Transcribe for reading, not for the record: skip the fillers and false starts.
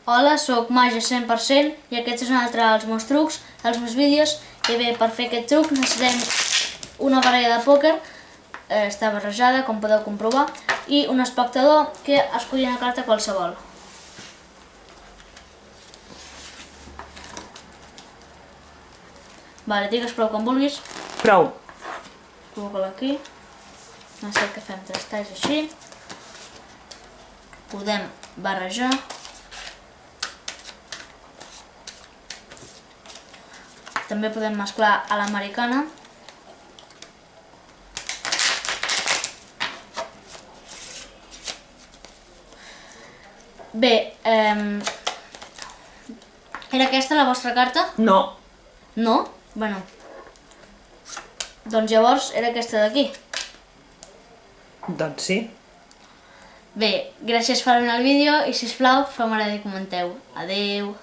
Hola, soc Màgia 100% i aquest és un altre dels meus trucs, dels meus vídeos. I bé, per fer aquest truc necessitem una baralla de pòquer, està barrejada, com podeu comprovar, i un espectador que escolli una carta qualsevol. Vale, digues prou quan vulguis. Prou. Col·loca-la aquí. No sé què fem, 3 talls així. Podem barrejar. També podem mesclar a l'americana. Bé, era aquesta la vostra carta? No. No? Bueno. Doncs llavors era aquesta d'aquí. Doncs sí. Bé, gràcies per veure el vídeo i sisplau, feu-me i comenteu. Adeu!